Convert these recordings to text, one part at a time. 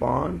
5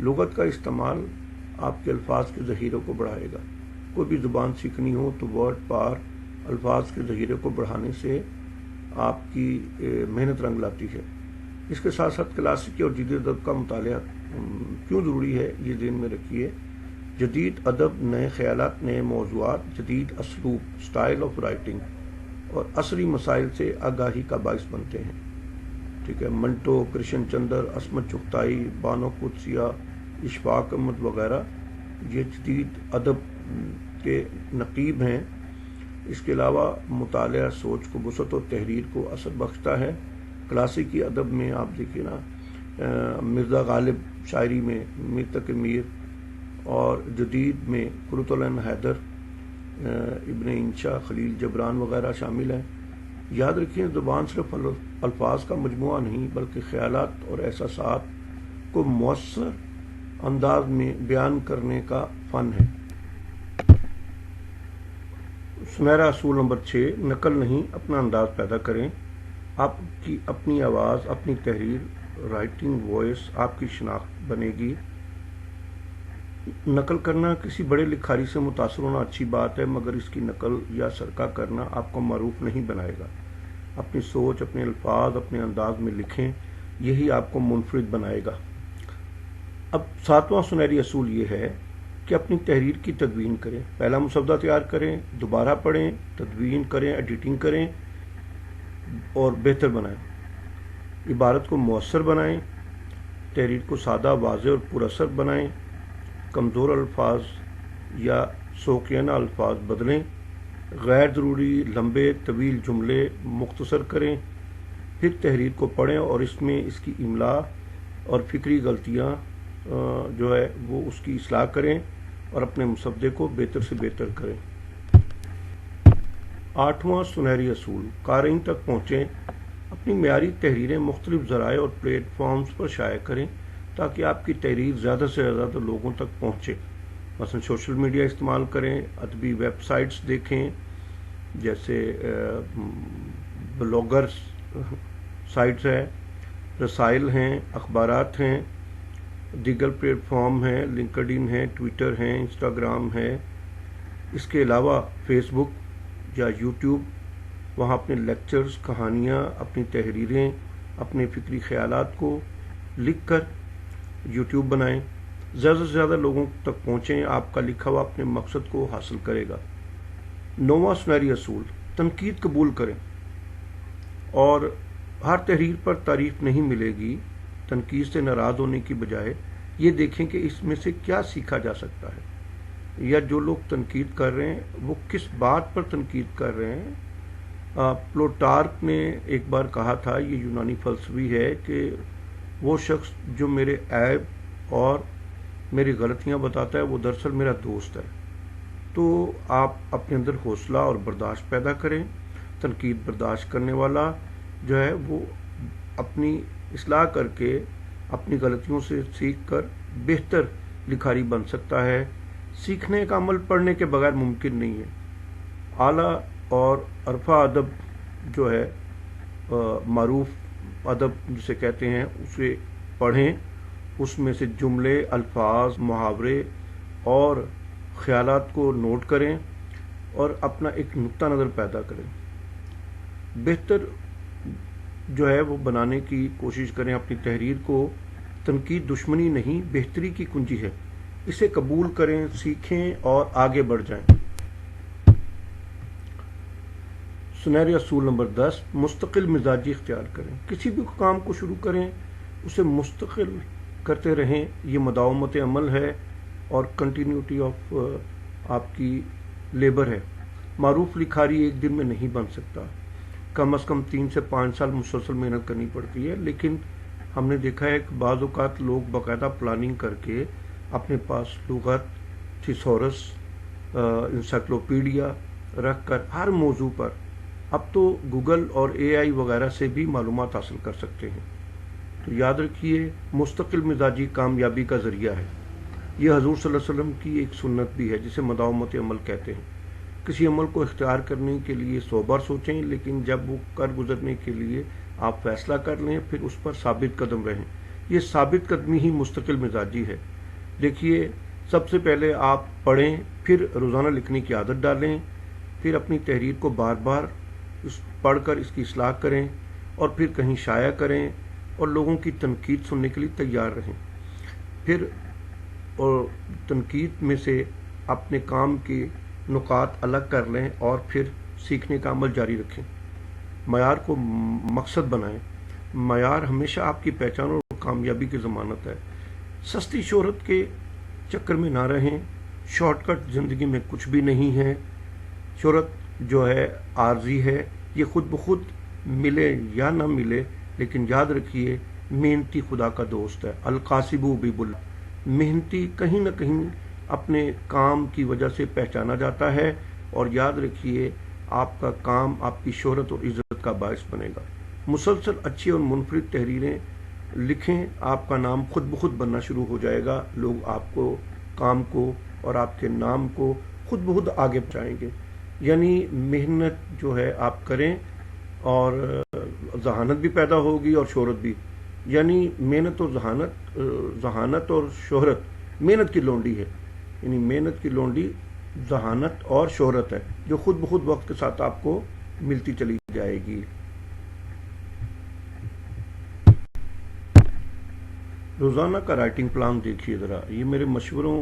لغت کا استعمال آپ کے الفاظ کے ذخیرے کو بڑھائے گا. کوئی بھی زبان سیکھنی ہو تو ورڈ پار الفاظ کے ذخیرے کو بڑھانے سے آپ کی محنت رنگ لاتی ہے. اس کے ساتھ ساتھ کلاسیکی اور جدید ادب کا مطالعہ کیوں ضروری ہے یہ ذہن میں رکھیے. جدید ادب نئے خیالات، نئے موضوعات، جدید اسلوب، سٹائل آف رائٹنگ اور عصری مسائل سے آگاہی کا باعث بنتے ہیں. ٹھیک ہے. منٹو، کرشن چندر، عصمت چغتائی، بانو قدسیہ، اشفاق احمد وغیرہ یہ جدید ادب کے نقیب ہیں. اس کے علاوہ مطالعہ سوچ کو وسعت اور تحریر کو اثر بخشتا ہے. کلاسیکی ادب میں آپ دیکھیے نا، مرزا غالب شاعری میں، میر تقی میر، اور جدید میں قرۃ العین حیدر، ابن انشا، خلیل جبران وغیرہ شامل ہیں. یاد رکھیں زبان صرف الفاظ کا مجموعہ نہیں بلکہ خیالات اور احساسات کو مؤثر انداز میں بیان کرنے کا فن ہے. سنہرا اصول نمبر 6، نقل نہیں اپنا انداز پیدا کریں. آپ کی اپنی آواز، اپنی تحریر، رائٹنگ وائس آپ کی شناخت بنے گی. نقل کرنا کسی بڑے لکھاری سے متاثر ہونا اچھی بات ہے، مگر اس کی نقل یا سرقہ کرنا آپ کو معروف نہیں بنائے گا. اپنی سوچ، اپنے الفاظ اپنے انداز میں لکھیں، یہی آپ کو منفرد بنائے گا. اب 7واں سنہری اصول یہ ہے کہ اپنی تحریر کی تدوین کریں. پہلا مسودہ تیار کریں، دوبارہ پڑھیں، تدوین کریں، ایڈیٹنگ کریں اور بہتر بنائیں. عبارت کو مؤثر بنائیں، تحریر کو سادہ، واضح اور پر اثر بنائیں. کمزور الفاظ یا سوکینہ الفاظ بدلیں. غیر ضروری لمبے طویل جملے مختصر کریں. پھر تحریر کو پڑھیں اور اس میں اس کی املا اور فکری غلطیاں جو ہے وہ اس کی اصلاح کریں اور اپنے مسودے کو بہتر سے بہتر کریں. 8واں سنہری اصول، قارئین تک پہنچیں. اپنی معیاری تحریریں مختلف ذرائع اور پلیٹ فارمز پر شائع کریں تاکہ آپ کی تحریر زیادہ سے زیادہ لوگوں تک پہنچے. مثلا سوشل میڈیا استعمال کریں، ادبی ویب سائٹس دیکھیں جیسے بلاگرز سائٹس ہیں، رسائل ہیں، اخبارات ہیں، دیگر پلیٹ فارم ہیں، لنکڈ ان ہیں، ٹویٹر ہیں، انسٹاگرام ہے. اس کے علاوہ فیس بک یا یوٹیوب، وہاں اپنے لیکچرز، کہانیاں، اپنی تحریریں، اپنے فکری خیالات کو لکھ کر یوٹیوب بنائیں. زیادہ سے زیادہ لوگوں تک پہنچیں، آپ کا لکھا ہوا اپنے مقصد کو حاصل کرے گا. 9واں سنہری اصول، تنقید قبول کریں. اور ہر تحریر پر تعریف نہیں ملے گی. تنقید سے ناراض ہونے کی بجائے یہ دیکھیں کہ اس میں سے کیا سیکھا جا سکتا ہے، یا جو لوگ تنقید کر رہے ہیں وہ کس بات پر تنقید کر رہے ہیں. پلوٹارک نے ایک بار کہا تھا، یہ یونانی فلسفی ہے، کہ وہ شخص جو میرے عیب اور میری غلطیاں بتاتا ہے وہ دراصل میرا دوست ہے. تو آپ اپنے اندر حوصلہ اور برداشت پیدا کریں. تنقید برداشت کرنے والا جو ہے وہ اپنی اصلاح کر کے اپنی غلطیوں سے سیکھ کر بہتر لکھاری بن سکتا ہے. سیکھنے کا عمل پڑھنے کے بغیر ممکن نہیں ہے. اعلیٰ اور عرفہ ادب جو ہے، معروف ادب جسے کہتے ہیں، اسے پڑھیں. اس میں سے جملے، الفاظ، محاورے اور خیالات کو نوٹ کریں اور اپنا ایک نقطہ نظر پیدا کریں. بہتر جو ہے وہ بنانے کی کوشش کریں. اپنی تحریر کو تنقید دشمنی نہیں بہتری کی کنجی ہے. اسے قبول کریں، سیکھیں اور آگے بڑھ جائیں. سنہری اصول نمبر 10، مستقل مزاجی اختیار کریں. کسی بھی کام کو شروع کریں، اسے مستقل کرتے رہیں. یہ مداومت عمل ہے اور کنٹینیوٹی آف آپ کی لیبر ہے. معروف لکھاری ایک دن میں نہیں بن سکتا. کم از کم 3 سے 5 سال مسلسل محنت کرنی پڑتی ہے. لیکن ہم نے دیکھا ہے کہ بعض اوقات لوگ باقاعدہ پلاننگ کر کے اپنے پاس لغت، تھیسورس، انسائکلوپیڈیا رکھ کر ہر موضوع پر، اب تو گوگل اور اے آئی وغیرہ سے بھی معلومات حاصل کر سکتے ہیں. تو یاد رکھیے، مستقل مزاجی کامیابی کا ذریعہ ہے. یہ حضور صلی اللہ علیہ وسلم کی ایک سنت بھی ہے جسے مداومت عمل کہتے ہیں. کسی عمل کو اختیار کرنے کے لیے 100 بار سوچیں، لیکن جب وہ کر گزرنے کے لیے آپ فیصلہ کر لیں پھر اس پر ثابت قدم رہیں. یہ ثابت قدمی ہی مستقل مزاجی ہے۔ دیکھیے، سب سے پہلے آپ پڑھیں، پھر روزانہ لکھنے کی عادت ڈالیں، پھر اپنی تحریر کو بار بار پڑھ کر اس کی اصلاح کریں، اور پھر کہیں شائع کریں، اور لوگوں کی تنقید سننے کے لیے تیار رہیں۔ پھر اور تنقید میں سے اپنے کام کے نکات الگ کر لیں، اور پھر سیکھنے کا عمل جاری رکھیں۔ معیار کو مقصد بنائیں۔ معیار ہمیشہ آپ کی پہچان اور کامیابی کی ضمانت ہے۔ سستی شہرت کے چکر میں نہ رہیں۔ شارٹ کٹ زندگی میں کچھ بھی نہیں ہے۔ شہرت جو ہے عارضی ہے، یہ خود بخود ملے یا نہ ملے، لیکن یاد رکھیے محنتی خدا کا دوست ہے۔ القاسب حبیب اللہ۔ محنتی کہیں نہ کہیں اپنے کام کی وجہ سے پہچانا جاتا ہے، اور یاد رکھیے آپ کا کام آپ کی شہرت اور عزت کا باعث بنے گا۔ مسلسل اچھی اور منفرد تحریریں لکھیں، آپ کا نام خود بخود بننا شروع ہو جائے گا۔ لوگ آپ کو، کام کو اور آپ کے نام کو خود بخود آگے پہنچائیں گے۔ یعنی محنت جو ہے آپ کریں، اور ذہانت بھی پیدا ہوگی اور شہرت بھی۔ یعنی محنت اور ذہانت اور شہرت محنت کی لونڈی ہے۔ یعنی محنت کی لونڈی ذہانت اور شہرت ہے، جو خود بخود وقت کے ساتھ آپ کو ملتی چلی جائے گی۔ روزانہ کا رائٹنگ پلان دیکھیے ذرا۔ یہ میرے مشوروں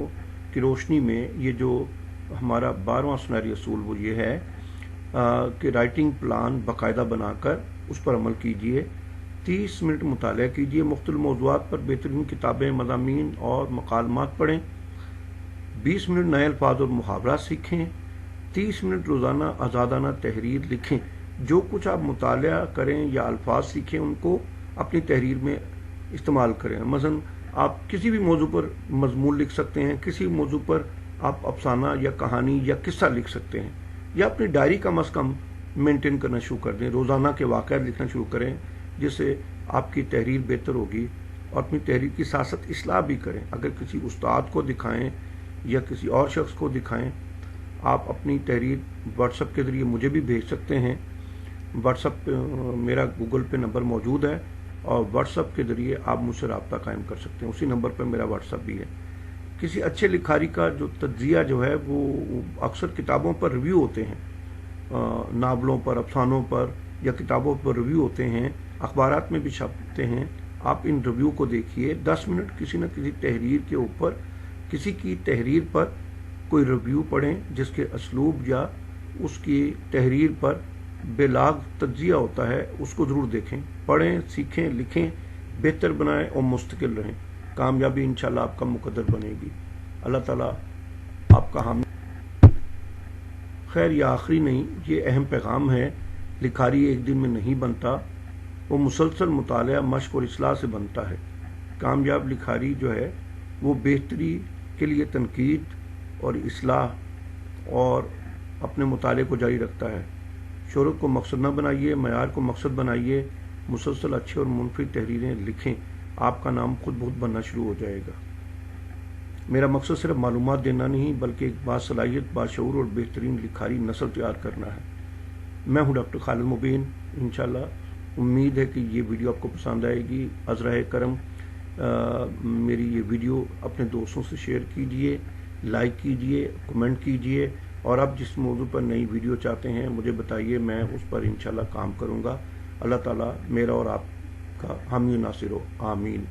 کی روشنی میں یہ جو ہمارا 12واں سنہری اصول وہ یہ ہے کہ رائٹنگ پلان باقاعدہ بنا کر اس پر عمل کیجیے۔ 30 منٹ مطالعہ کیجیے، مختلف موضوعات پر بہترین کتابیں، مضامین اور مکالمات پڑھیں۔ 20 منٹ نئے الفاظ اور محاورات سیکھیں۔ 30 منٹ روزانہ آزادانہ تحریر لکھیں۔ جو کچھ آپ مطالعہ کریں یا الفاظ سیکھیں، ان کو اپنی تحریر میں استعمال کریں۔ مثلا آپ کسی بھی موضوع پر مضمون لکھ سکتے ہیں، کسی موضوع پر آپ افسانہ یا کہانی یا قصہ لکھ سکتے ہیں، یا اپنی ڈائری کم از کم مینٹین کرنا شروع کر دیں۔ روزانہ کے واقعات لکھنا شروع کریں، جس سے آپ کی تحریر بہتر ہوگی، اور اپنی تحریر کی ساتھ ساتھ اصلاح بھی کریں۔ اگر کسی استاد کو دکھائیں یا کسی اور شخص کو دکھائیں، آپ اپنی تحریر واٹس ایپ کے ذریعے مجھے بھی بھیج سکتے ہیں۔ واٹس ایپ میرا گوگل پہ نمبر موجود ہے، اور واٹس ایپ کے ذریعے آپ مجھ سے رابطہ قائم کر سکتے ہیں۔ اسی نمبر پر میرا واٹس ایپ بھی ہے۔ کسی اچھے لکھاری کا جو تجزیہ جو ہے وہ اکثر کتابوں پر ریویو ہوتے ہیں، ناولوں پر، افسانوں پر یا کتابوں پر ریویو ہوتے ہیں، اخبارات میں بھی چھپتے ہیں۔ آپ ان ریویو کو دیکھیے۔ 10 منٹ کسی نہ کسی تحریر کے اوپر، کسی کی تحریر پر کوئی ریویو پڑھیں، جس کے اسلوب یا اس کی تحریر پر بلاغ تجزیہ ہوتا ہے، اس کو ضرور دیکھیں، پڑھیں، سیکھیں، لکھیں، بہتر بنائیں اور مستقل رہیں۔ کامیابی انشاءاللہ آپ کا مقدر بنے گی۔ اللہ تعالیٰ آپ کا حامی۔ خیر، یہ آخری نہیں، یہ اہم پیغام ہے۔ لکھاری ایک دن میں نہیں بنتا، وہ مسلسل مطالعہ، مشق اور اصلاح سے بنتا ہے۔ کامیاب لکھاری جو ہے وہ بہتری کے لیے تنقید اور اصلاح اور اپنے مطالعے کو جاری رکھتا ہے۔ شہرت کو مقصد نہ بنائیے، معیار کو مقصد بنائیے۔ مسلسل اچھے اور منفرد تحریریں لکھیں، آپ کا نام خود بخود بننا شروع ہو جائے گا۔ میرا مقصد صرف معلومات دینا نہیں، بلکہ ایک باصلاحیت، باشعور اور بہترین لکھاری نسل تیار کرنا ہے۔ میں ہوں ڈاکٹر خالد مبین۔ انشاءاللہ امید ہے کہ یہ ویڈیو آپ کو پسند آئے گی۔ عذرائے کرم میری یہ ویڈیو اپنے دوستوں سے شیئر کیجئے، لائک کیجئے، کمنٹ کیجئے، اور آپ جس موضوع پر نئی ویڈیو چاہتے ہیں مجھے بتائیے، میں اس پر انشاءاللہ کام کروں گا۔ اللہ تعالیٰ میرا اور آپ کا حامی و ناصر ہو، آمین۔